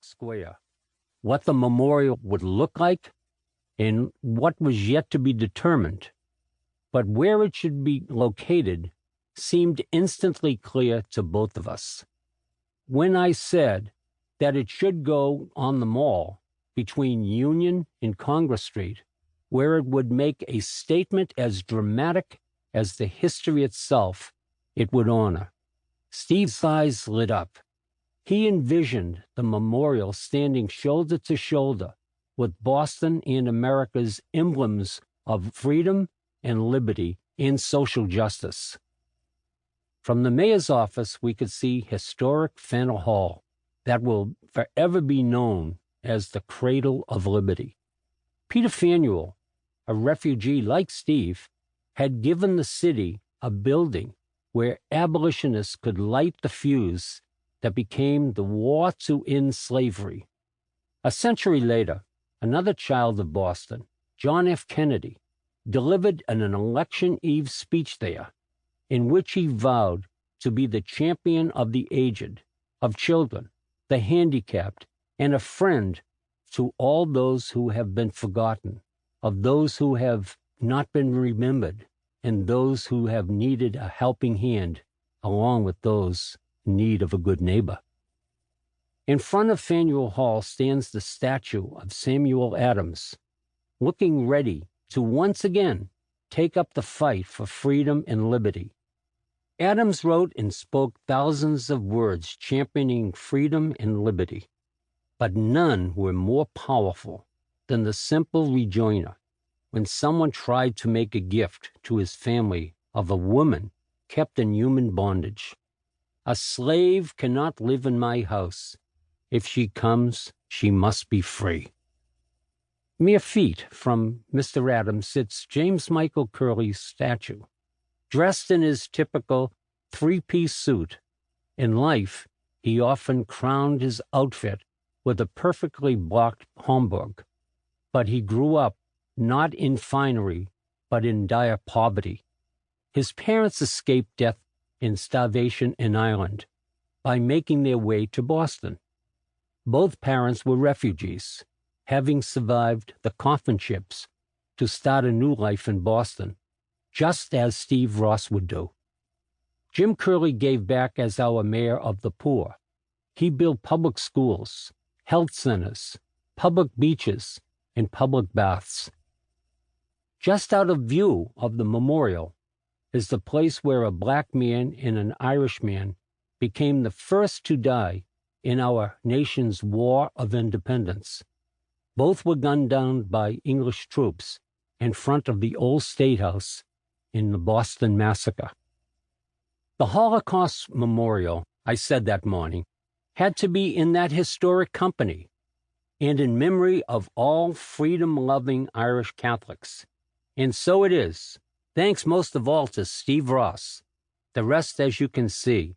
Square, what the memorial would look like, and what was yet to be determined. But where it should be located seemed instantly clear to both of us. When I said that it should go on the Mall between Union and Congress Street, where it would make a statement as dramatic as the history itself it would honor, Steve's eyes lit up. He envisioned the memorial standing shoulder to shoulder with Boston and America's emblems of freedom and liberty and social justice. From the mayor's office, we could see historic Faneuil Hall that will forever be known as the cradle of liberty. Peter Faneuil, a refugee like Steve, had given the city a building where abolitionists could light the fuse that became the war to end slavery. A century later, another child of Boston, John F. Kennedy, delivered an election eve speech there in which he vowed to be the champion of the aged, of children, the handicapped, and a friend to all those who have been forgotten, of those who have not been remembered, and those who have needed a helping hand, along with those in need of a good neighbor. In front of Faneuil Hall stands the statue of Samuel Adams, looking ready to once again take up the fight for freedom and liberty. Adams wrote and spoke thousands of words championing freedom and liberty, but none were more powerful than the simple rejoinder when someone tried to make a gift to his family of a woman kept in human bondage. A slave cannot live in my house. If she comes, she must be free. Mere feet from Mr. Adams sits James Michael Curley's statue, dressed in his typical three-piece suit. In life, he often crowned his outfit with a perfectly blocked Homburg, but he grew up not in finery, but in dire poverty. His parents escaped death and starvation in Ireland by making their way to Boston. Both parents were refugees, having survived the coffin ships to start a new life in Boston, just as Steve Ross would do. Jim Curley gave back as our mayor of the poor. He built public schools, health centers, public beaches, and public baths. Just out of view of the memorial is the place where a black man and an Irish man became the first to die in our nation's War of Independence. Both were gunned down by English troops in front of the old State House in the Boston Massacre. The Holocaust Memorial, I said that morning, had to be in that historic company and in memory of all freedom-loving Irish Catholics. And so it is, thanks most of all to Steve Ross, the rest, as you can see,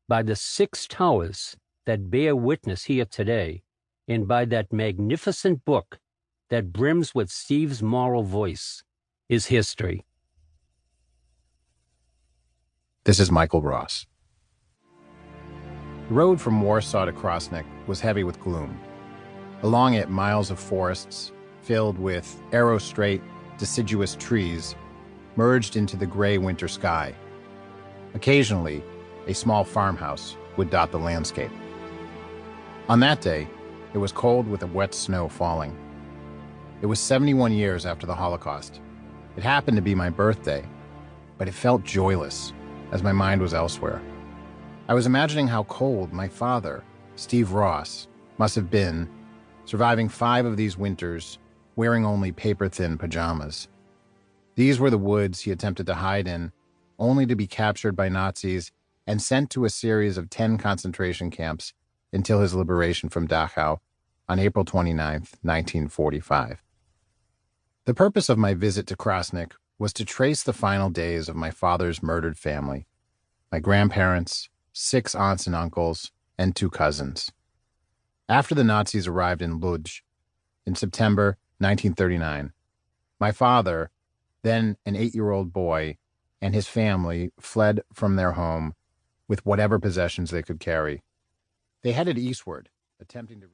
by the 6 towers that bear witness here today, and by that magnificent book that brims with Steve's moral voice, is history. This is Michael Ross. The road from Warsaw to Kristallnacht was heavy with gloom. Along it, miles of forests, filled with arrow-straight, deciduous trees, merged into the gray winter sky. Occasionally, a small farmhouse would dot the landscape. On that day, it was cold with a wet snow falling. It was 71 years after the Holocaust. It happened to be my birthday, but it felt joyless, as my mind was elsewhere. I was imagining how cold my father, Steve Ross, must have been, surviving 5 of these winters, wearing only paper-thin pajamas. These were the woods he attempted to hide in, only to be captured by Nazis and sent to a series of 10 concentration camps until his liberation from Dachau on April 29, 1945. The purpose of my visit to Kristallnacht was to trace the final days of my father's murdered family, my grandparents, 6 aunts and uncles, and 2 cousins. After the Nazis arrived in Lodz in September 1939, my father, then an 8-year-old boy, and his family fled from their home with whatever possessions they could carry. They headed eastward, attempting to